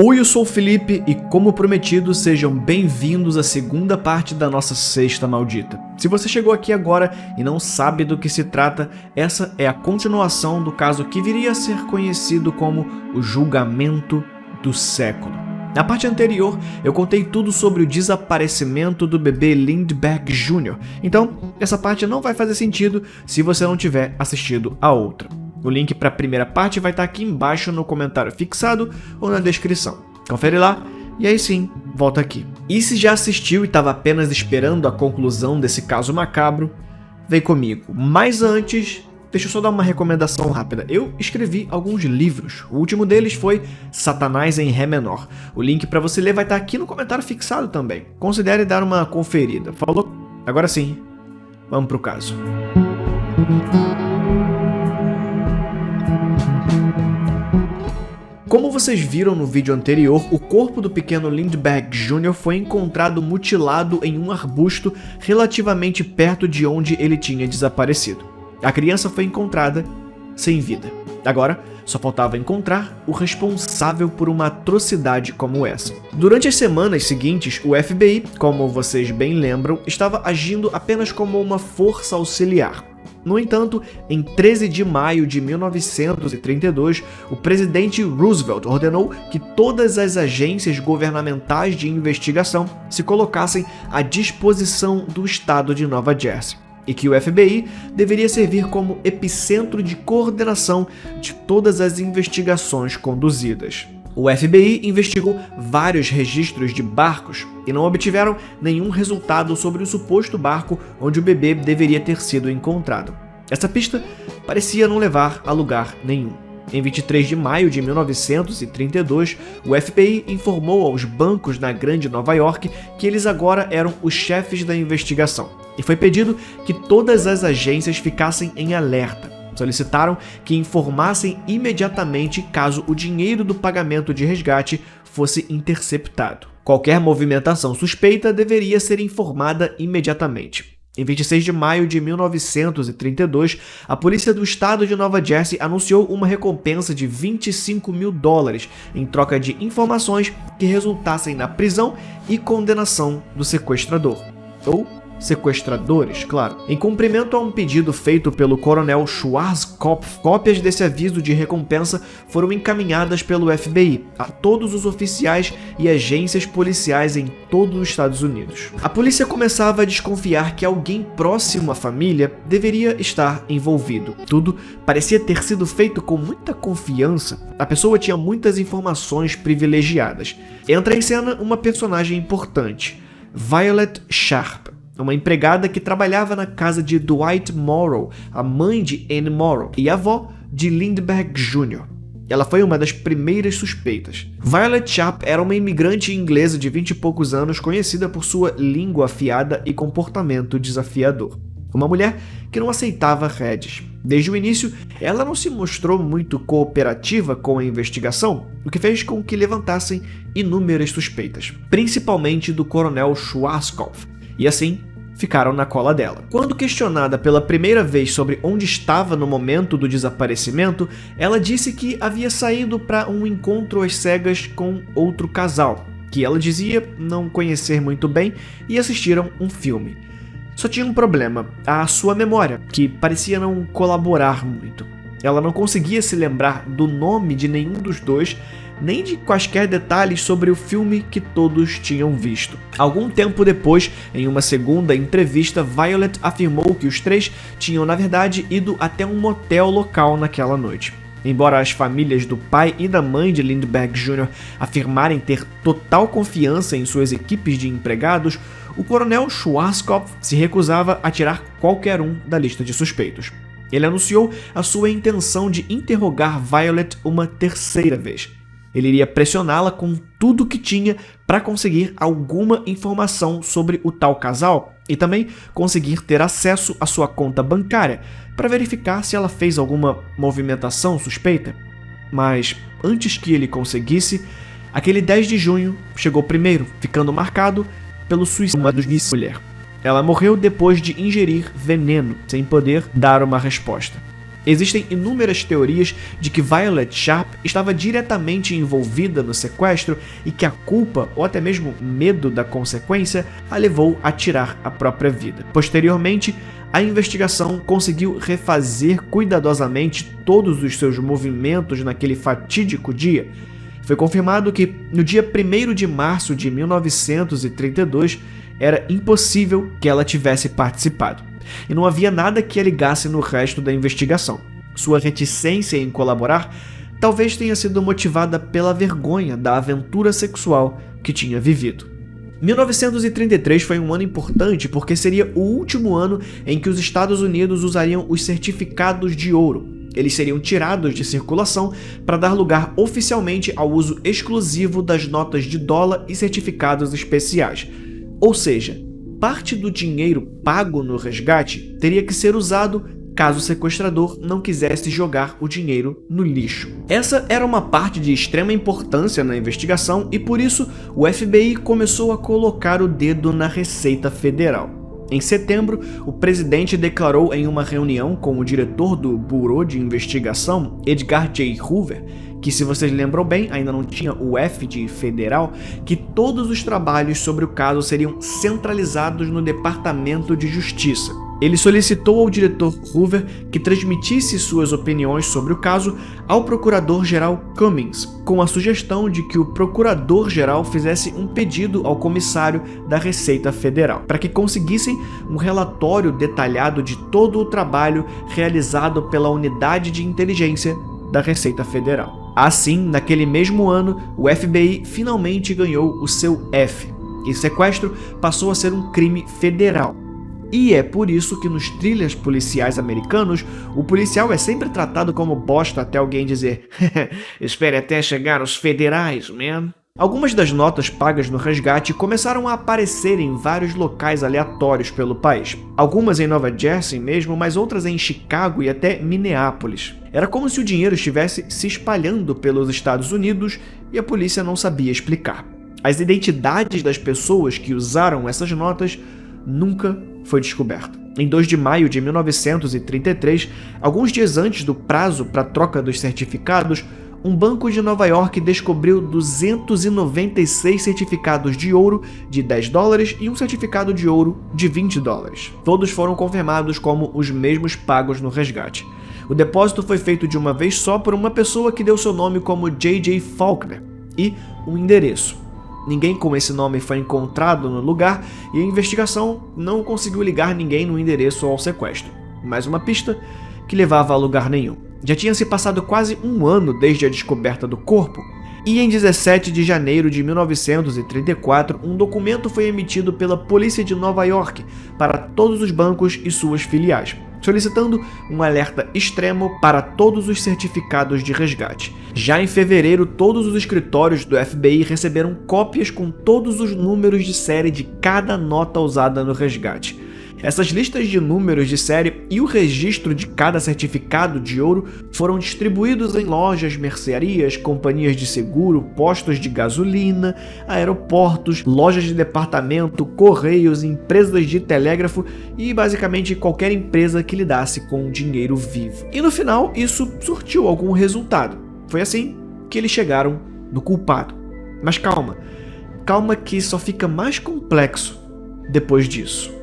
Oi, eu sou o Felipe e, como prometido, sejam bem-vindos à segunda parte da nossa Sexta Maldita. Se você chegou aqui agora e não sabe do que se trata, essa é a continuação do caso que viria a ser conhecido como o julgamento do século. Na parte anterior, eu contei tudo sobre o desaparecimento do bebê Lindbergh Jr., então essa parte não vai fazer sentido se você não tiver assistido a outra. O link para a primeira parte vai estar aqui embaixo no comentário fixado ou na descrição. Confere lá e aí sim, volta aqui. E se já assistiu e estava apenas esperando a conclusão desse caso macabro, vem comigo. Mas antes, deixa eu só dar uma recomendação rápida. Eu escrevi alguns livros. O último deles foi Satanás em Ré menor. O link para você ler vai estar aqui no comentário fixado também. Considere dar uma conferida. Falou? Agora sim, vamos pro caso. Como vocês viram no vídeo anterior, o corpo do pequeno Lindbergh Jr. foi encontrado mutilado em um arbusto relativamente perto de onde ele tinha desaparecido. A criança foi encontrada sem vida. Agora, só faltava encontrar o responsável por uma atrocidade como essa. Durante as semanas seguintes, o FBI, como vocês bem lembram, estava agindo apenas como uma força auxiliar. No entanto, em 13 de maio de 1932, o presidente Roosevelt ordenou que todas as agências governamentais de investigação se colocassem à disposição do estado de Nova Jersey, e que o FBI deveria servir como epicentro de coordenação de todas as investigações conduzidas. O FBI investigou vários registros de barcos e não obtiveram nenhum resultado sobre o suposto barco onde o bebê deveria ter sido encontrado. Essa pista parecia não levar a lugar nenhum. Em 23 de maio de 1932, o FBI informou aos bancos na Grande Nova York que eles agora eram os chefes da investigação, e foi pedido que todas as agências ficassem em alerta. Solicitaram que informassem imediatamente caso o dinheiro do pagamento de resgate fosse interceptado. Qualquer movimentação suspeita deveria ser informada imediatamente. Em 26 de maio de 1932, a polícia do estado de Nova Jersey anunciou uma recompensa de $25 mil em troca de informações que resultassem na prisão e condenação do sequestrador. Ou sequestradores, claro. Em cumprimento a um pedido feito pelo coronel Schwarzkopf, cópias desse aviso de recompensa foram encaminhadas pelo FBI a todos os oficiais e agências policiais em todos os Estados Unidos. A polícia começava a desconfiar que alguém próximo à família deveria estar envolvido. Tudo parecia ter sido feito com muita confiança. A pessoa tinha muitas informações privilegiadas. Entra em cena uma personagem importante, Violet Sharp, uma empregada que trabalhava na casa de Dwight Morrow, a mãe de Anne Morrow e avó de Lindbergh Jr. Ela foi uma das primeiras suspeitas. Violet Sharp era uma imigrante inglesa de 20 e poucos anos, conhecida por sua língua afiada e comportamento desafiador. Uma mulher que não aceitava rédeas. Desde o início, ela não se mostrou muito cooperativa com a investigação, o que fez com que levantassem inúmeras suspeitas, principalmente do coronel Schwarzkopf, e assim ficaram na cola dela. Quando questionada pela primeira vez sobre onde estava no momento do desaparecimento, ela disse que havia saído para um encontro às cegas com outro casal, que ela dizia não conhecer muito bem, e assistiram um filme. Só tinha um problema, a sua memória, que parecia não colaborar muito. Ela não conseguia se lembrar do nome de nenhum dos dois, nem de quaisquer detalhes sobre o filme que todos tinham visto. Algum tempo depois, em uma segunda entrevista, Violet afirmou que os três tinham, na verdade, ido até um motel local naquela noite. Embora as famílias do pai e da mãe de Lindbergh Jr. afirmarem ter total confiança em suas equipes de empregados, o coronel Schwarzkopf se recusava a tirar qualquer um da lista de suspeitos. Ele anunciou a sua intenção de interrogar Violet uma terceira vez. Ele iria pressioná-la com tudo que tinha para conseguir alguma informação sobre o tal casal e também conseguir ter acesso à sua conta bancária para verificar se ela fez alguma movimentação suspeita. Mas antes que ele conseguisse, aquele 10 de junho chegou primeiro, ficando marcado pelo suicídio da mulher. Ela morreu depois de ingerir veneno, sem poder dar uma resposta. Existem inúmeras teorias de que Violet Sharp estava diretamente envolvida no sequestro e que a culpa, ou até mesmo medo da consequência, a levou a tirar a própria vida. Posteriormente, a investigação conseguiu refazer cuidadosamente todos os seus movimentos naquele fatídico dia. Foi confirmado que, no dia 1º de março de 1932, era impossível que ela tivesse participado. E não havia nada que a ligasse no resto da investigação. Sua reticência em colaborar talvez tenha sido motivada pela vergonha da aventura sexual que tinha vivido. 1933 foi um ano importante porque seria o último ano em que os Estados Unidos usariam os certificados de ouro. Eles seriam tirados de circulação para dar lugar oficialmente ao uso exclusivo das notas de dólar e certificados especiais. Ou seja, parte do dinheiro pago no resgate teria que ser usado caso o sequestrador não quisesse jogar o dinheiro no lixo. Essa era uma parte de extrema importância na investigação e por isso o FBI começou a colocar o dedo na Receita Federal. Em setembro, o presidente declarou em uma reunião com o diretor do Bureau de Investigação, Edgar J. Hoover, que, se vocês lembram bem, ainda não tinha o F de federal, que todos os trabalhos sobre o caso seriam centralizados no Departamento de Justiça. Ele solicitou ao diretor Hoover que transmitisse suas opiniões sobre o caso ao procurador-geral Cummings, com a sugestão de que o procurador-geral fizesse um pedido ao comissário da Receita Federal, para que conseguissem um relatório detalhado de todo o trabalho realizado pela Unidade de Inteligência da Receita Federal. Assim, naquele mesmo ano, o FBI finalmente ganhou o seu F, e sequestro passou a ser um crime federal. E é por isso que nos thrillers policiais americanos, o policial é sempre tratado como bosta até alguém dizer espere até chegar os federais, man. Algumas das notas pagas no resgate começaram a aparecer em vários locais aleatórios pelo país. Algumas em Nova Jersey mesmo, mas outras em Chicago e até Minneapolis. Era como se o dinheiro estivesse se espalhando pelos Estados Unidos e a polícia não sabia explicar. As identidades das pessoas que usaram essas notas nunca foi descoberta. Em 2 de maio de 1933, alguns dias antes do prazo para troca dos certificados, um banco de Nova York descobriu 296 certificados de ouro de $10 e um certificado de ouro de $20. Todos foram confirmados como os mesmos pagos no resgate. O depósito foi feito de uma vez só por uma pessoa que deu seu nome como J.J. Faulkner e um endereço. Ninguém com esse nome foi encontrado no lugar e a investigação não conseguiu ligar ninguém no endereço ao sequestro. Mais uma pista que levava a lugar nenhum. Já tinha se passado quase um ano desde a descoberta do corpo, e em 17 de janeiro de 1934, um documento foi emitido pela Polícia de Nova York para todos os bancos e suas filiais, solicitando um alerta extremo para todos os certificados de resgate. Já em fevereiro, todos os escritórios do FBI receberam cópias com todos os números de série de cada nota usada no resgate. Essas listas de números de série e o registro de cada certificado de ouro foram distribuídos em lojas, mercearias, companhias de seguro, postos de gasolina, aeroportos, lojas de departamento, correios, empresas de telégrafo e basicamente qualquer empresa que lidasse com dinheiro vivo. E no final, isso surtiu algum resultado. Foi assim que eles chegaram no culpado. Mas calma que só fica mais complexo depois disso.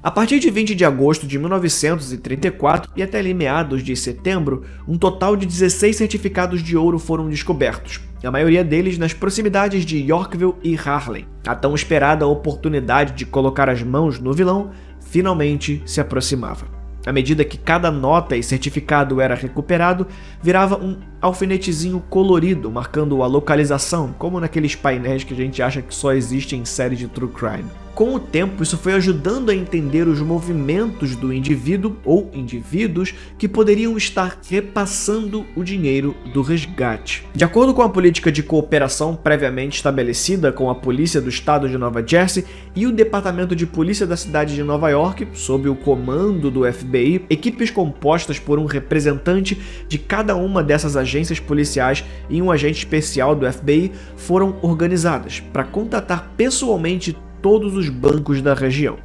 A partir de 20 de agosto de 1934 e até ali meados de setembro, um total de 16 certificados de ouro foram descobertos, a maioria deles nas proximidades de Yorkville e Harlem. A tão esperada oportunidade de colocar as mãos no vilão finalmente se aproximava. À medida que cada nota e certificado era recuperado, virava um alfinetezinho colorido marcando a localização, como naqueles painéis que a gente acha que só existem em séries de true crime. Com o tempo, isso foi ajudando a entender os movimentos do indivíduo ou indivíduos que poderiam estar repassando o dinheiro do resgate. De acordo com a política de cooperação previamente estabelecida com a polícia do estado de Nova Jersey e o departamento de polícia da cidade de Nova York, sob o comando do FBI, equipes compostas por um representante de cada uma dessas agências policiais e um agente especial do FBI foram organizadas para contatar pessoalmente todos os bancos da região.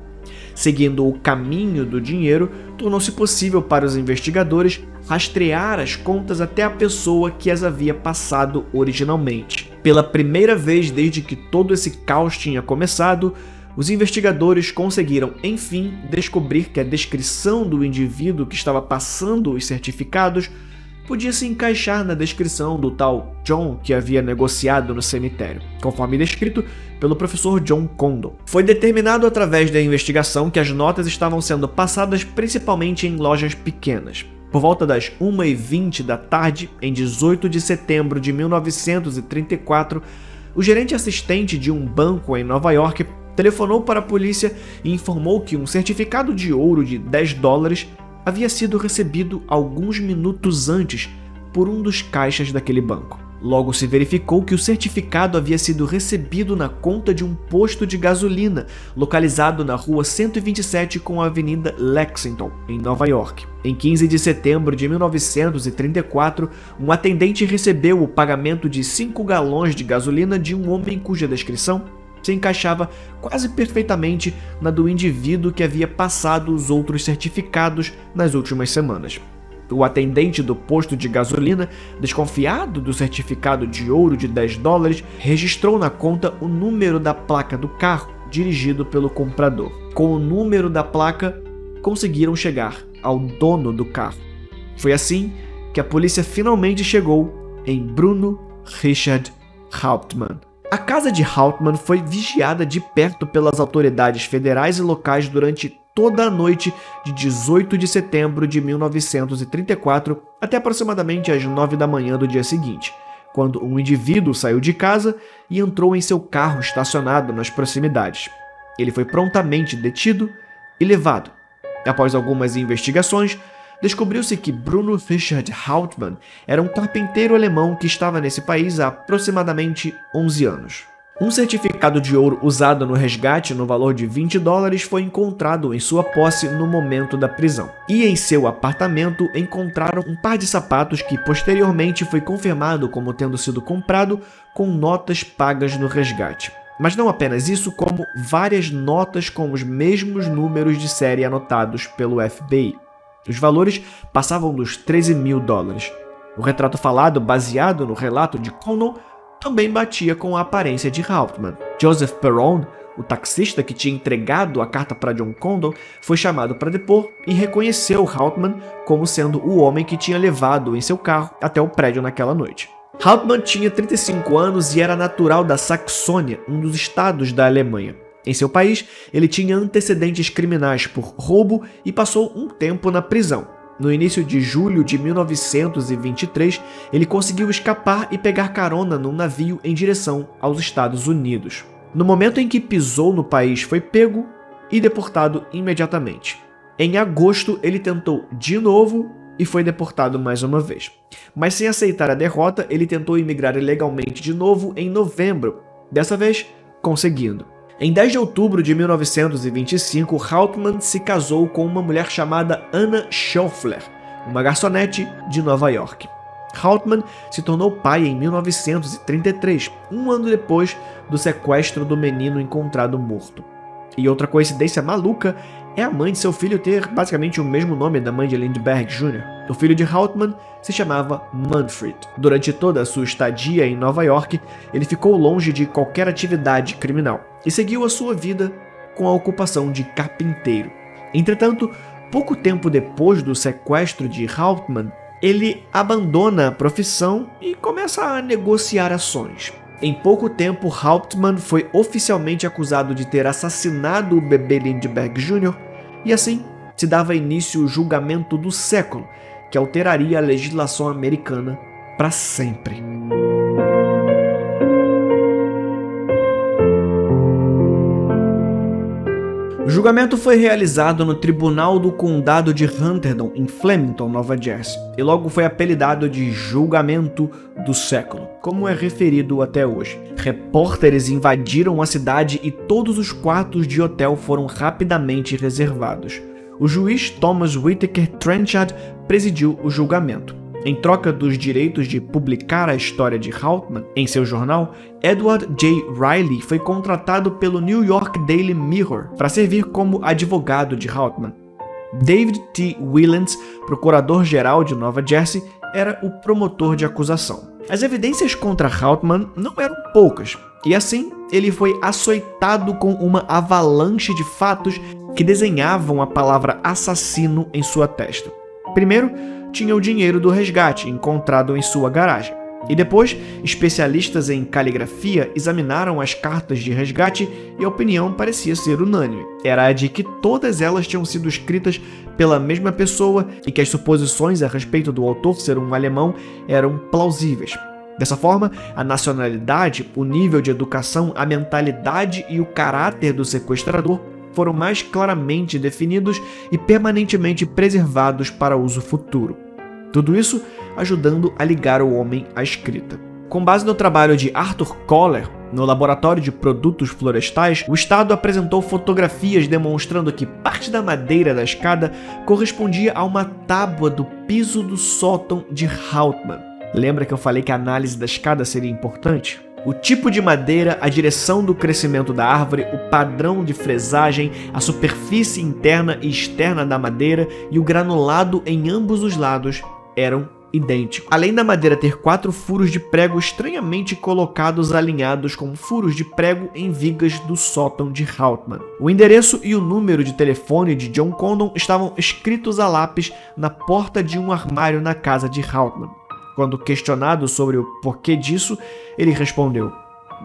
Seguindo o caminho do dinheiro, tornou-se possível para os investigadores rastrear as contas até a pessoa que as havia passado originalmente. Pela primeira vez desde que todo esse caos tinha começado, os investigadores conseguiram, enfim, descobrir que a descrição do indivíduo que estava passando os certificados podia se encaixar na descrição do tal John que havia negociado no cemitério, conforme descrito pelo professor John Condon. Foi determinado através da investigação que as notas estavam sendo passadas principalmente em lojas pequenas. Por volta das 1h20 da tarde, em 18 de setembro de 1934, o gerente assistente de um banco em Nova York telefonou para a polícia e informou que um certificado de ouro de $10 havia sido recebido alguns minutos antes por um dos caixas daquele banco. Logo se verificou que o certificado havia sido recebido na conta de um posto de gasolina, localizado na rua 127 com a Avenida Lexington, em Nova York. Em 15 de setembro de 1934, um atendente recebeu o pagamento de 5 galões de gasolina de um homem cuja descrição se encaixava quase perfeitamente na do indivíduo que havia passado os outros certificados nas últimas semanas. O atendente do posto de gasolina, desconfiado do certificado de ouro de $10, registrou na conta o número da placa do carro dirigido pelo comprador. Com o número da placa, conseguiram chegar ao dono do carro. Foi assim que a polícia finalmente chegou em Bruno Richard Hauptmann. A casa de Hauptmann foi vigiada de perto pelas autoridades federais e locais durante toda a noite de 18 de setembro de 1934 até aproximadamente às 9 da manhã do dia seguinte, quando um indivíduo saiu de casa e entrou em seu carro estacionado nas proximidades. Ele foi prontamente detido e levado. Após algumas investigações, descobriu-se que Bruno Richard Hauptmann era um carpinteiro alemão que estava nesse país há aproximadamente 11 anos. Um certificado de ouro usado no resgate no valor de $20 foi encontrado em sua posse no momento da prisão. E em seu apartamento encontraram um par de sapatos que posteriormente foi confirmado como tendo sido comprado com notas pagas no resgate. Mas não apenas isso, como várias notas com os mesmos números de série anotados pelo FBI. Os valores passavam dos $13.000. O retrato falado, baseado no relato de Condon, também batia com a aparência de Hauptmann. Joseph Perron, o taxista que tinha entregado a carta para John Condon, foi chamado para depor e reconheceu Hauptmann como sendo o homem que tinha levado em seu carro até o prédio naquela noite. Hauptmann tinha 35 anos e era natural da Saxônia, um dos estados da Alemanha. Em seu país, ele tinha antecedentes criminais por roubo e passou um tempo na prisão. No início de julho de 1923, ele conseguiu escapar e pegar carona num navio em direção aos Estados Unidos. No momento em que pisou no país, foi pego e deportado imediatamente. Em agosto, ele tentou de novo e foi deportado mais uma vez. Mas sem aceitar a derrota, ele tentou imigrar ilegalmente de novo em novembro, dessa vez conseguindo. Em 10 de outubro de 1925, Hauptmann se casou com uma mulher chamada Anna Schoeffler, uma garçonete de Nova York. Hauptmann se tornou pai em 1933, um ano depois do sequestro do menino encontrado morto. E outra coincidência maluca é a mãe de seu filho ter basicamente o mesmo nome da mãe de Lindbergh Jr. O filho de Hauptmann se chamava Manfred. Durante toda a sua estadia em Nova York, ele ficou longe de qualquer atividade criminal e seguiu a sua vida com a ocupação de carpinteiro. Entretanto, pouco tempo depois do sequestro de Hauptmann, ele abandona a profissão e começa a negociar ações. Em pouco tempo, Hauptmann foi oficialmente acusado de ter assassinado o bebê Lindbergh Jr. e assim se dava início o julgamento do século, que alteraria a legislação americana para sempre. julgamento foi realizado no Tribunal do Condado de Hunterdon, em Flemington, Nova Jersey, e logo foi apelidado de Julgamento do Século, como é referido até hoje. Repórteres invadiram a cidade e todos os quartos de hotel foram rapidamente reservados. O juiz Thomas Whittaker Trenchard presidiu o julgamento. Em troca dos direitos de publicar a história de Hauptmann em seu jornal, Edward J. Riley foi contratado pelo New York Daily Mirror para servir como advogado de Hauptmann. David T. Willans, procurador-geral de Nova Jersey, era o promotor de acusação. As evidências contra Hauptmann não eram poucas, e assim ele foi açoitado com uma avalanche de fatos que desenhavam a palavra assassino em sua testa. Primeiro, tinha o dinheiro do resgate encontrado em sua garagem. E depois, especialistas em caligrafia examinaram as cartas de resgate e a opinião parecia ser unânime. Era a de que todas elas tinham sido escritas pela mesma pessoa e que as suposições a respeito do autor ser um alemão eram plausíveis. Dessa forma, a nacionalidade, o nível de educação, a mentalidade e o caráter do sequestrador foram mais claramente definidos e permanentemente preservados para uso futuro. Tudo isso ajudando a ligar o homem à escrita. Com base no trabalho de Arthur Koller, no Laboratório de Produtos Florestais, o Estado apresentou fotografias demonstrando que parte da madeira da escada correspondia a uma tábua do piso do sótão de Hauptmann. Lembra que eu falei que a análise da escada seria importante? O tipo de madeira, a direção do crescimento da árvore, o padrão de fresagem, a superfície interna e externa da madeira e o granulado em ambos os lados eram idênticos. Além da madeira ter 4 furos de prego estranhamente colocados alinhados com furos de prego em vigas do sótão de Hauptmann. O endereço e o número de telefone de John Condon estavam escritos a lápis na porta de um armário na casa de Hauptmann. Quando questionado sobre o porquê disso, ele respondeu: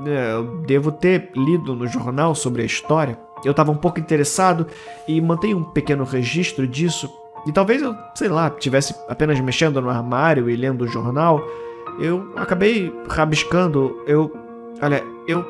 eu devo ter lido no jornal sobre a história. Eu estava um pouco interessado e mantenho um pequeno registro disso. E talvez eu, estivesse apenas mexendo no armário e lendo o jornal. Eu acabei rabiscando. Eu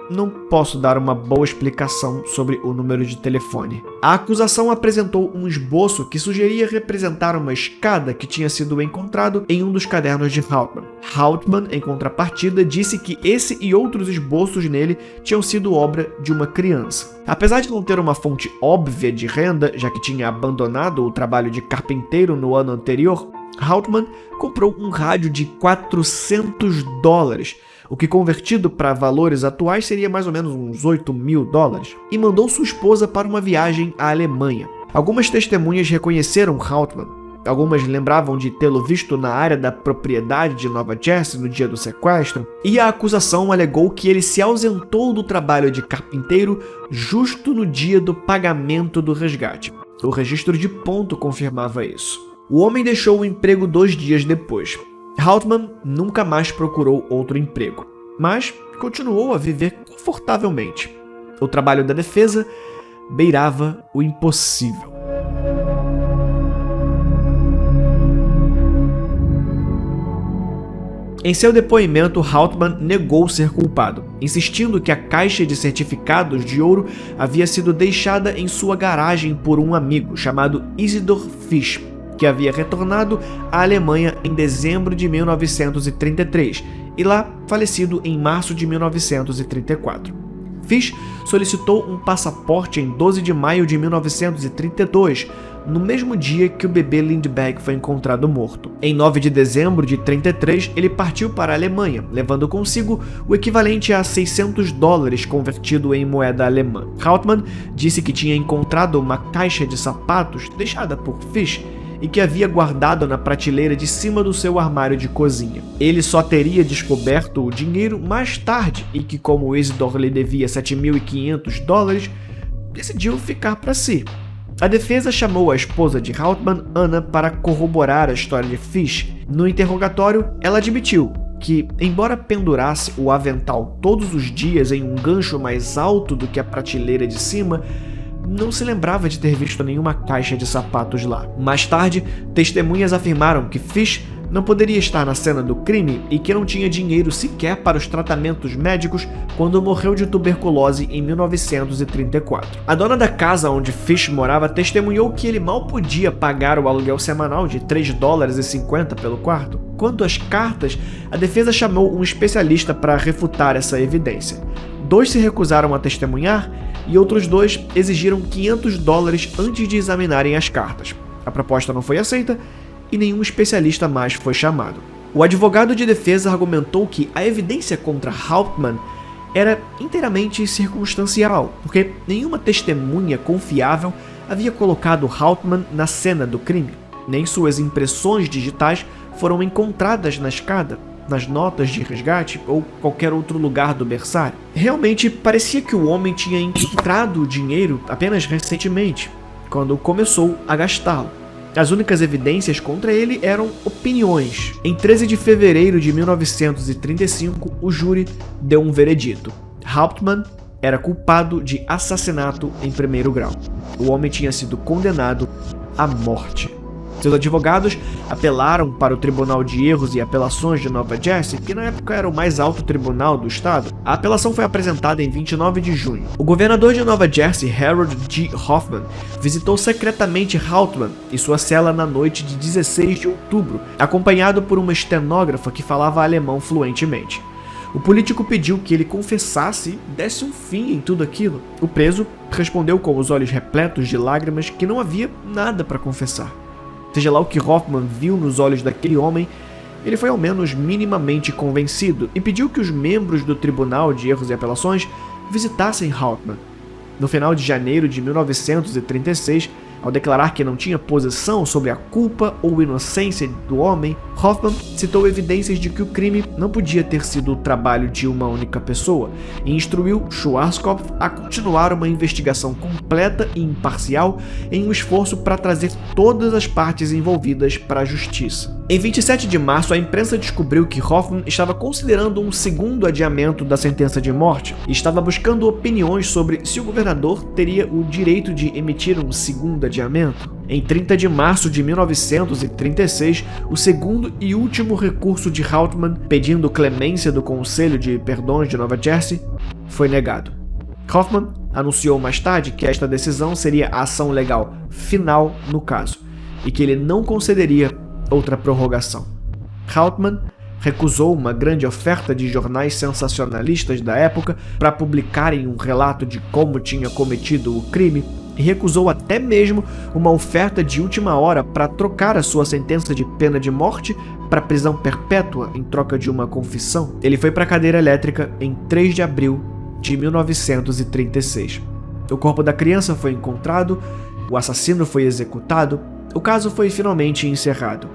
não posso dar uma boa explicação sobre o número de telefone. A acusação apresentou um esboço que sugeria representar uma escada que tinha sido encontrado em um dos cadernos de Hauptmann. Hauptmann, em contrapartida, disse que esse e outros esboços nele tinham sido obra de uma criança. Apesar de não ter uma fonte óbvia de renda, já que tinha abandonado o trabalho de carpinteiro no ano anterior, Hauptmann comprou um rádio de $400, o que convertido para valores atuais seria mais ou menos uns $8.000, e mandou sua esposa para uma viagem à Alemanha. Algumas testemunhas reconheceram Hauptmann. Algumas lembravam de tê-lo visto na área da propriedade de Nova Jersey no dia do sequestro, e a acusação alegou que ele se ausentou do trabalho de carpinteiro justo no dia do pagamento do resgate. O registro de ponto confirmava isso. O homem deixou o emprego 2 dias depois. Hauptmann nunca mais procurou outro emprego, mas continuou a viver confortavelmente. O trabalho da defesa beirava o impossível. Em seu depoimento, Hauptmann negou ser culpado, insistindo que a caixa de certificados de ouro havia sido deixada em sua garagem por um amigo chamado Isidor Fisch, que havia retornado à Alemanha em dezembro de 1933 e lá falecido em março de 1934. Fisch solicitou um passaporte em 12 de maio de 1932, no mesmo dia que o bebê Lindbergh foi encontrado morto. Em 9 de dezembro de 33, ele partiu para a Alemanha, levando consigo o equivalente a $600 convertido em moeda alemã. Hauptmann disse que tinha encontrado uma caixa de sapatos deixada por Fisch e que havia guardado na prateleira de cima do seu armário de cozinha. Ele só teria descoberto o dinheiro mais tarde e que, como Isidor lhe devia $7.500, decidiu ficar para si. A defesa chamou a esposa de Hauptmann, Anna, para corroborar a história de Fisch. No interrogatório, ela admitiu que, embora pendurasse o avental todos os dias em um gancho mais alto do que a prateleira de cima, não se lembrava de ter visto nenhuma caixa de sapatos lá. Mais tarde, testemunhas afirmaram que Fisch não poderia estar na cena do crime e que não tinha dinheiro sequer para os tratamentos médicos quando morreu de tuberculose em 1934. A dona da casa onde Fish morava testemunhou que ele mal podia pagar o aluguel semanal de $3,50 pelo quarto. Quanto às cartas, a defesa chamou um especialista para refutar essa evidência. 2 se recusaram a testemunhar e outros 2 exigiram $500 antes de examinarem as cartas. A proposta não foi aceita e nenhum especialista mais foi chamado. O advogado de defesa argumentou que a evidência contra Hauptmann era inteiramente circunstancial, porque nenhuma testemunha confiável havia colocado Hauptmann na cena do crime. Nem suas impressões digitais foram encontradas na escada, nas notas de resgate ou qualquer outro lugar do berçário. Realmente parecia que o homem tinha encontrado o dinheiro apenas recentemente, quando começou a gastá-lo. As únicas evidências contra ele eram opiniões. Em 13 de fevereiro de 1935, o júri deu um veredito. Hauptmann era culpado de assassinato em primeiro grau. O homem tinha sido condenado à morte. Seus advogados apelaram para o Tribunal de Erros e Apelações de Nova Jersey, que na época era o mais alto tribunal do estado. A apelação foi apresentada em 29 de junho. O governador de Nova Jersey, Harold G. Hoffman, visitou secretamente Hauptmann e sua cela na noite de 16 de outubro, acompanhado por uma estenógrafa que falava alemão fluentemente. O político pediu que ele confessasse e desse um fim em tudo aquilo. O preso respondeu com os olhos repletos de lágrimas que não havia nada para confessar. Seja lá o que Hoffman viu nos olhos daquele homem, ele foi ao menos minimamente convencido e pediu que os membros do Tribunal de Erros e Apelações visitassem Hauptmann. No final de janeiro de 1936, ao declarar que não tinha posição sobre a culpa ou inocência do homem, Hoffman citou evidências de que o crime não podia ter sido o trabalho de uma única pessoa e instruiu Schwarzkopf a continuar uma investigação completa e imparcial em um esforço para trazer todas as partes envolvidas para a justiça. Em 27 de março, a imprensa descobriu que Hoffman estava considerando um segundo adiamento da sentença de morte e estava buscando opiniões sobre se o governador teria o direito de emitir um segundo adiamento. Em 30 de março de 1936, o segundo e último recurso de Hauptmann, pedindo clemência do Conselho de Perdões de Nova Jersey, foi negado. Hoffman anunciou mais tarde que esta decisão seria a ação legal final no caso e que ele não concederia outra prorrogação. Hauptmann recusou uma grande oferta de jornais sensacionalistas da época para publicarem um relato de como tinha cometido o crime e recusou até mesmo uma oferta de última hora para trocar a sua sentença de pena de morte para prisão perpétua em troca de uma confissão. Ele foi para a cadeira elétrica em 3 de abril de 1936. O corpo da criança foi encontrado, o assassino foi executado, o caso foi finalmente encerrado.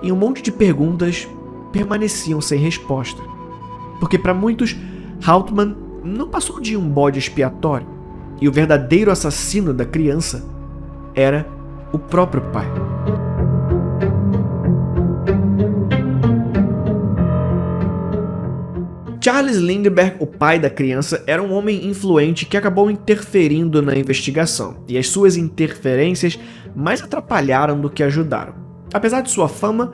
E um monte de perguntas permaneciam sem resposta. Porque para muitos, Hauptmann não passou de um bode expiatório. E o verdadeiro assassino da criança era o próprio pai. Charles Lindbergh, o pai da criança, era um homem influente que acabou interferindo na investigação, e as suas interferências mais atrapalharam do que ajudaram. Apesar de sua fama,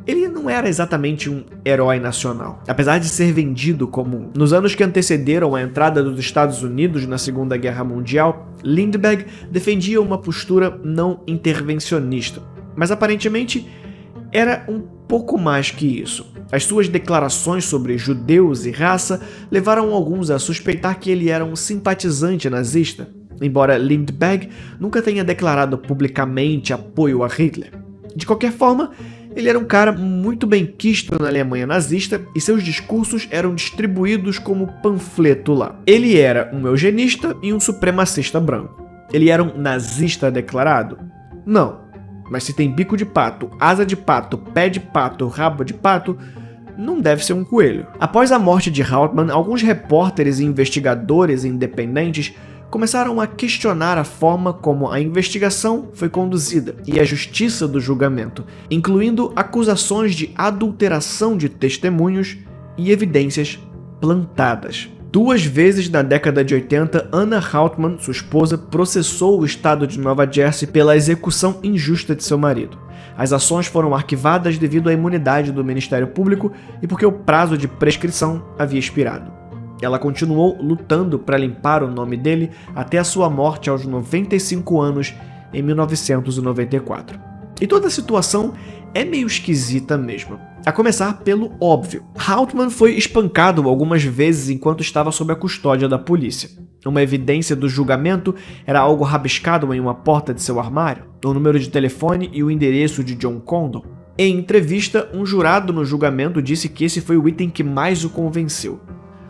ele não era exatamente um herói nacional. Apesar de ser vendido como um. Nos anos que antecederam a entrada dos Estados Unidos na Segunda Guerra Mundial, Lindbergh defendia uma postura não intervencionista, mas aparentemente era um pouco mais que isso. As suas declarações sobre judeus e raça levaram alguns a suspeitar que ele era um simpatizante nazista, embora Lindbergh nunca tenha declarado publicamente apoio a Hitler. De qualquer forma, ele era um cara muito benquisto na Alemanha nazista e seus discursos eram distribuídos como panfleto lá. Ele era um eugenista e um supremacista branco. Ele era um nazista declarado? Não. Mas se tem bico de pato, asa de pato, pé de pato, rabo de pato, não deve ser um coelho. Após a morte de Hauptmann, alguns repórteres e investigadores independentes começaram a questionar a forma como a investigação foi conduzida e a justiça do julgamento, incluindo acusações de adulteração de testemunhos e evidências plantadas. 2 vezes na década de 80, Anna Hauptmann, sua esposa, processou o estado de Nova Jersey pela execução injusta de seu marido. As ações foram arquivadas devido à imunidade do Ministério Público e porque o prazo de prescrição havia expirado. Ela continuou lutando para limpar o nome dele até a sua morte aos 95 anos em 1994. E toda a situação é meio esquisita mesmo. A começar pelo óbvio. Hauptmann foi espancado algumas vezes enquanto estava sob a custódia da polícia. Uma evidência do julgamento era algo rabiscado em uma porta de seu armário, o número de telefone e o endereço de John Condon. Em entrevista, um jurado no julgamento disse que esse foi o item que mais o convenceu.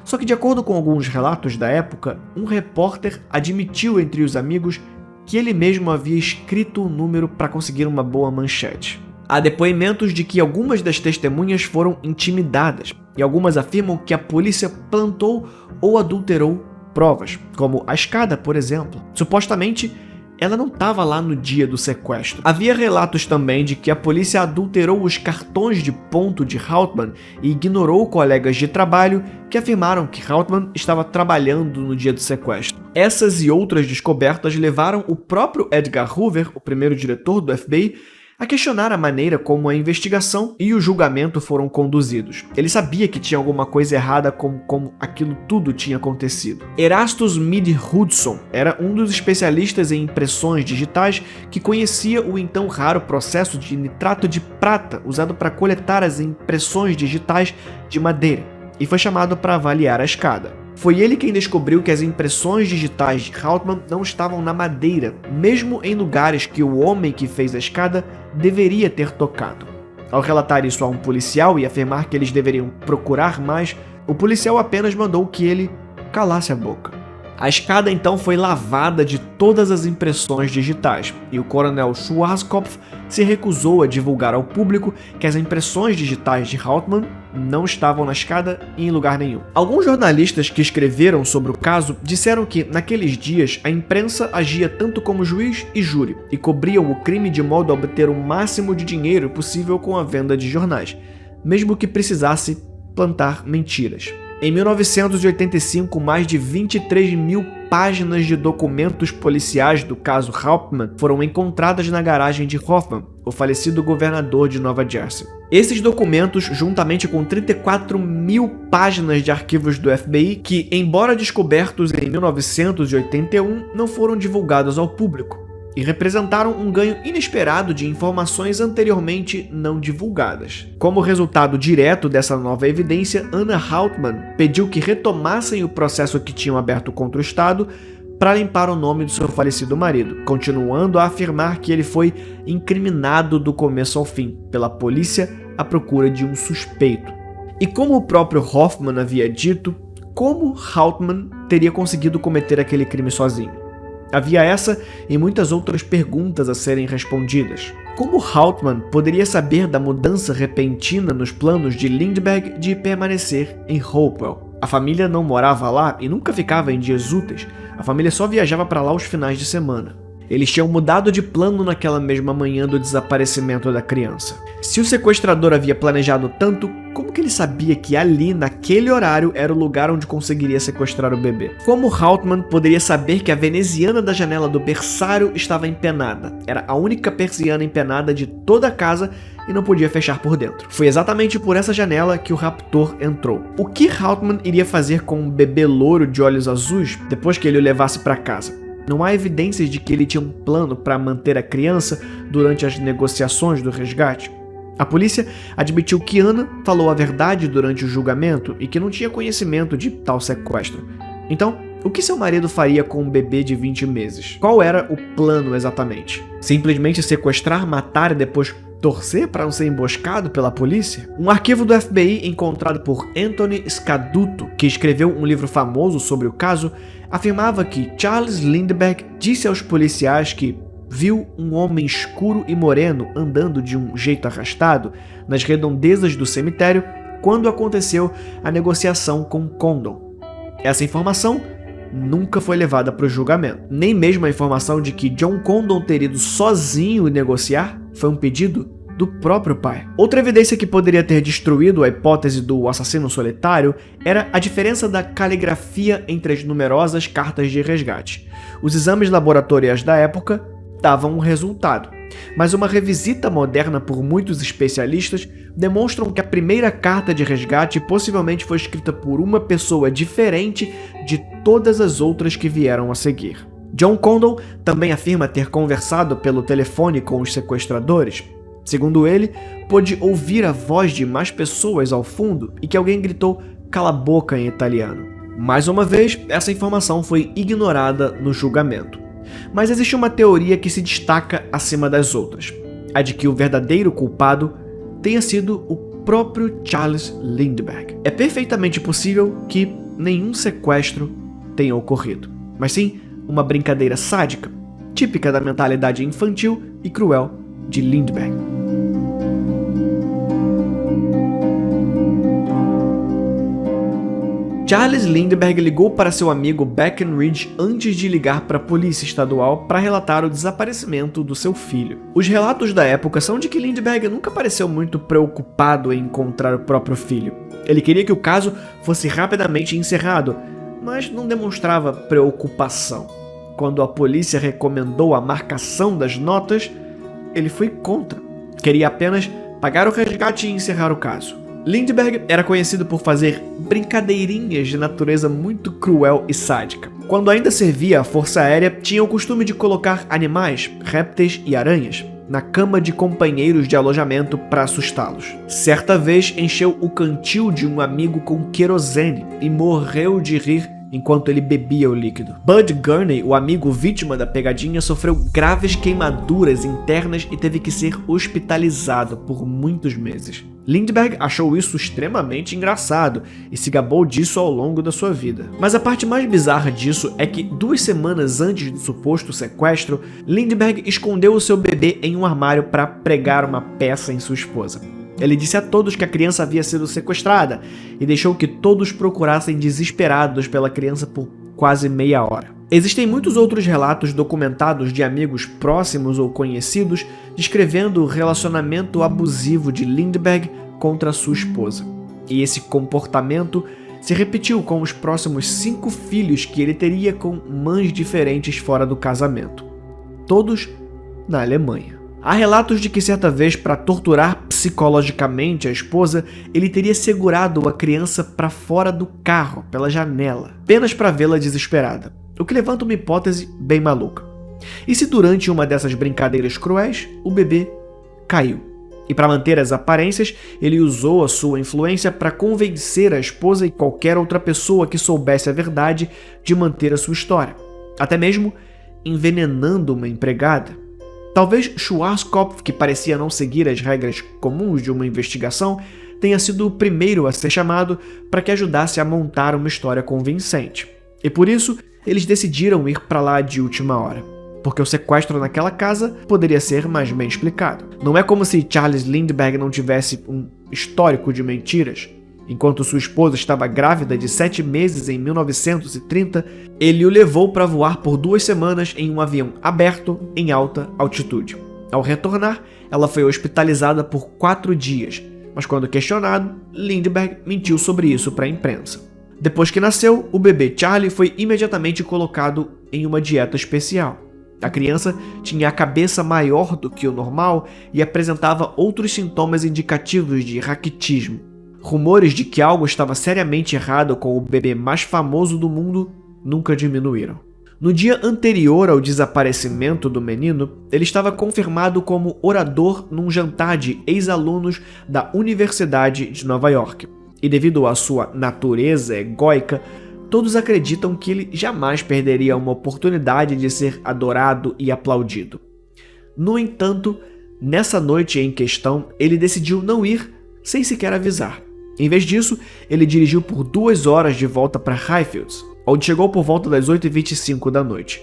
Só que, de acordo com alguns relatos da época, um repórter admitiu entre os amigos que ele mesmo havia escrito o número para conseguir uma boa manchete. Há depoimentos de que algumas das testemunhas foram intimidadas, e algumas afirmam que a polícia plantou ou adulterou provas, como a escada, por exemplo. Supostamente, ela não estava lá no dia do sequestro. Havia relatos também de que a polícia adulterou os cartões de ponto de Hauptmann e ignorou colegas de trabalho que afirmaram que Hauptmann estava trabalhando no dia do sequestro. Essas e outras descobertas levaram o próprio Edgar Hoover, o primeiro diretor do FBI, a questionar a maneira como a investigação e o julgamento foram conduzidos. Ele sabia que tinha alguma coisa errada com como aquilo tudo tinha acontecido. Erastus Mead Hudson era um dos especialistas em impressões digitais que conhecia o então raro processo de nitrato de prata usado para coletar as impressões digitais de madeira, e foi chamado para avaliar a escada. Foi ele quem descobriu que as impressões digitais de Hauptmann não estavam na madeira, mesmo em lugares que o homem que fez a escada deveria ter tocado. Ao relatar isso a um policial e afirmar que eles deveriam procurar mais, o policial apenas mandou que ele calasse a boca. A escada então foi lavada de todas as impressões digitais, e o coronel Schwarzkopf se recusou a divulgar ao público que as impressões digitais de Hauptmann não estavam na escada e em lugar nenhum. Alguns jornalistas que escreveram sobre o caso disseram que, naqueles dias, a imprensa agia tanto como juiz e júri, e cobriam o crime de modo a obter o máximo de dinheiro possível com a venda de jornais, mesmo que precisasse plantar mentiras. Em 1985, mais de 23 mil páginas de documentos policiais do caso Hauptmann foram encontradas na garagem de Hoffman, o falecido governador de Nova Jersey. Esses documentos, juntamente com 34 mil páginas de arquivos do FBI, que, embora descobertos em 1981, não foram divulgados ao público, e representaram um ganho inesperado de informações anteriormente não divulgadas. Como resultado direto dessa nova evidência, Anna Hauptmann pediu que retomassem o processo que tinham aberto contra o Estado para limpar o nome do seu falecido marido, continuando a afirmar que ele foi incriminado do começo ao fim pela polícia à procura de um suspeito. E como o próprio Hoffman havia dito, como Hauptmann teria conseguido cometer aquele crime sozinho? Havia essa e muitas outras perguntas a serem respondidas. Como Hauptmann poderia saber da mudança repentina nos planos de Lindbergh de permanecer em Hopewell? A família não morava lá e nunca ficava em dias úteis. A família só viajava para lá aos finais de semana. Eles tinham mudado de plano naquela mesma manhã do desaparecimento da criança. Se o sequestrador havia planejado tanto, como que ele sabia que ali, naquele horário, era o lugar onde conseguiria sequestrar o bebê? Como Hauptmann poderia saber que a veneziana da janela do berçário estava empenada? Era a única persiana empenada de toda a casa e não podia fechar por dentro. Foi exatamente por essa janela que o raptor entrou. O que Hauptmann iria fazer com um bebê louro de olhos azuis depois que ele o levasse para casa? Não há evidências de que ele tinha um plano para manter a criança durante as negociações do resgate. A polícia admitiu que Anna falou a verdade durante o julgamento e que não tinha conhecimento de tal sequestro. Então, o que seu marido faria com um bebê de 20 meses? Qual era o plano exatamente? Simplesmente sequestrar, matar e depois torcer para não ser emboscado pela polícia? Um arquivo do FBI encontrado por Anthony Scaduto, que escreveu um livro famoso sobre o caso, afirmava que Charles Lindbergh disse aos policiais que viu um homem escuro e moreno andando de um jeito arrastado nas redondezas do cemitério quando aconteceu a negociação com Condon. Essa informação nunca foi levada para o julgamento. Nem mesmo a informação de que John Condon teria ido sozinho negociar foi um pedido do próprio pai. Outra evidência que poderia ter destruído a hipótese do assassino solitário era a diferença da caligrafia entre as numerosas cartas de resgate. Os exames laboratoriais da época davam um resultado, mas uma revisita moderna por muitos especialistas demonstram que a primeira carta de resgate possivelmente foi escrita por uma pessoa diferente de todas as outras que vieram a seguir. John Condon também afirma ter conversado pelo telefone com os sequestradores. Segundo ele, pôde ouvir a voz de mais pessoas ao fundo e que alguém gritou "cala a boca" em italiano. Mais uma vez, essa informação foi ignorada no julgamento. Mas existe uma teoria que se destaca acima das outras, a de que o verdadeiro culpado tenha sido o próprio Charles Lindbergh. É perfeitamente possível que nenhum sequestro tenha ocorrido, mas sim uma brincadeira sádica, típica da mentalidade infantil e cruel de Lindbergh. Charles Lindbergh ligou para seu amigo Breckinridge antes de ligar para a polícia estadual para relatar o desaparecimento do seu filho. Os relatos da época são de que Lindbergh nunca pareceu muito preocupado em encontrar o próprio filho. Ele queria que o caso fosse rapidamente encerrado, mas não demonstrava preocupação. Quando a polícia recomendou a marcação das notas, ele foi contra. Queria apenas pagar o resgate e encerrar o caso. Lindbergh era conhecido por fazer brincadeirinhas de natureza muito cruel e sádica. Quando ainda servia à Força Aérea, tinha o costume de colocar animais, répteis e aranhas na cama de companheiros de alojamento para assustá-los. Certa vez encheu o cantil de um amigo com querosene e morreu de rir enquanto ele bebia o líquido. Bud Gurney, o amigo vítima da pegadinha, sofreu graves queimaduras internas e teve que ser hospitalizado por muitos meses. Lindbergh achou isso extremamente engraçado e se gabou disso ao longo da sua vida. Mas a parte mais bizarra disso é que 2 semanas antes do suposto sequestro, Lindbergh escondeu o seu bebê em um armário para pregar uma peça em sua esposa. Ele disse a todos que a criança havia sido sequestrada e deixou que todos procurassem desesperados pela criança por quase meia hora. Existem muitos outros relatos documentados de amigos próximos ou conhecidos descrevendo o relacionamento abusivo de Lindbergh contra sua esposa. E esse comportamento se repetiu com os próximos 5 filhos que ele teria com mães diferentes fora do casamento. Todos na Alemanha. Há relatos de que certa vez, para torturar psicologicamente a esposa, ele teria segurado a criança para fora do carro, pela janela, apenas para vê-la desesperada, o que levanta uma hipótese bem maluca. E se durante uma dessas brincadeiras cruéis, o bebê caiu? E para manter as aparências, ele usou a sua influência para convencer a esposa e qualquer outra pessoa que soubesse a verdade de manter a sua história, até mesmo envenenando uma empregada. Talvez Schwarzkopf, que parecia não seguir as regras comuns de uma investigação, tenha sido o primeiro a ser chamado para que ajudasse a montar uma história convincente. E por isso, eles decidiram ir para lá de última hora, porque o sequestro naquela casa poderia ser mais bem explicado. Não é como se Charles Lindbergh não tivesse um histórico de mentiras. Enquanto sua esposa estava grávida de 7 meses em 1930, ele o levou para voar por 2 semanas em um avião aberto em alta altitude. Ao retornar, ela foi hospitalizada por 4 dias, mas quando questionado, Lindbergh mentiu sobre isso para a imprensa. Depois que nasceu, o bebê Charlie foi imediatamente colocado em uma dieta especial. A criança tinha a cabeça maior do que o normal e apresentava outros sintomas indicativos de raquitismo. Rumores de que algo estava seriamente errado com o bebê mais famoso do mundo nunca diminuíram. No dia anterior ao desaparecimento do menino, ele estava confirmado como orador num jantar de ex-alunos da Universidade de Nova York. E devido à sua natureza egóica, todos acreditam que ele jamais perderia uma oportunidade de ser adorado e aplaudido. No entanto, nessa noite em questão, ele decidiu não ir sem sequer avisar. Em vez disso, ele dirigiu por 2 horas de volta para Highfields, onde chegou por volta das 8h25 da noite.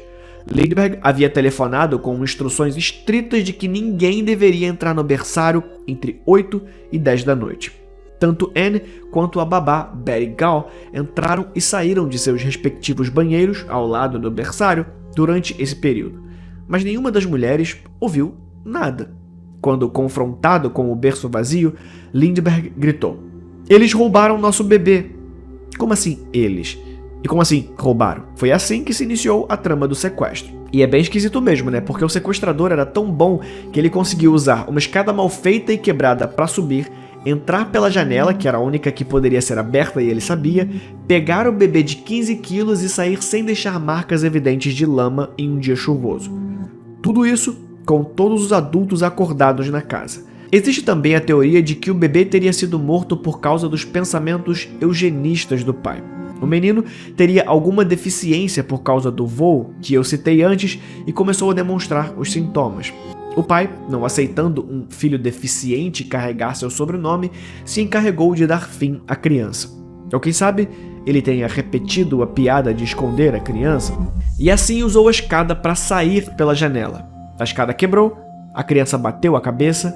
Lindbergh havia telefonado com instruções estritas de que ninguém deveria entrar no berçário entre 8 e 10 da noite. Tanto Anne quanto a babá, Betty Gall, entraram e saíram de seus respectivos banheiros ao lado do berçário durante esse período, mas nenhuma das mulheres ouviu nada. Quando confrontado com o berço vazio, Lindbergh gritou: "Eles roubaram nosso bebê!" Como assim, eles? E como assim, roubaram? Foi assim que se iniciou a trama do sequestro. E é bem esquisito mesmo, né? Porque o sequestrador era tão bom que ele conseguiu usar uma escada mal feita e quebrada para subir, entrar pela janela, que era a única que poderia ser aberta e ele sabia, pegar o bebê de 15 quilos e sair sem deixar marcas evidentes de lama em um dia chuvoso. Tudo isso com todos os adultos acordados na casa. Existe também a teoria de que o bebê teria sido morto por causa dos pensamentos eugenistas do pai. O menino teria alguma deficiência por causa do voo, que eu citei antes, e começou a demonstrar os sintomas. O pai, não aceitando um filho deficiente carregar seu sobrenome, se encarregou de dar fim à criança. Ou quem sabe, ele tenha repetido a piada de esconder a criança, e assim usou a escada para sair pela janela. A escada quebrou, a criança bateu a cabeça,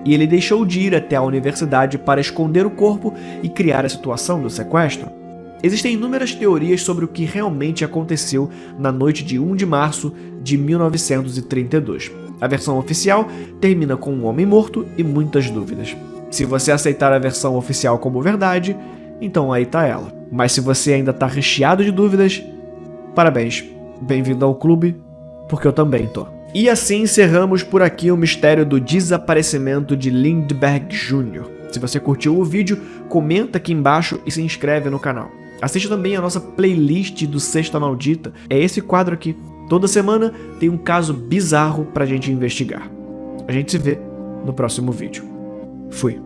e ele deixou de ir até a universidade para esconder o corpo e criar a situação do sequestro. Existem inúmeras teorias sobre o que realmente aconteceu na noite de 1 de março de 1932. A versão oficial termina com um homem morto e muitas dúvidas. Se você aceitar a versão oficial como verdade, então aí tá ela. Mas se você ainda tá recheado de dúvidas, parabéns, bem-vindo ao clube, porque eu também tô. E assim encerramos por aqui o mistério do desaparecimento de Lindbergh Jr. Se você curtiu o vídeo, comenta aqui embaixo e se inscreve no canal. Assista também a nossa playlist do Sexta Maldita. É esse quadro aqui. Toda semana tem um caso bizarro pra gente investigar. A gente se vê no próximo vídeo. Fui.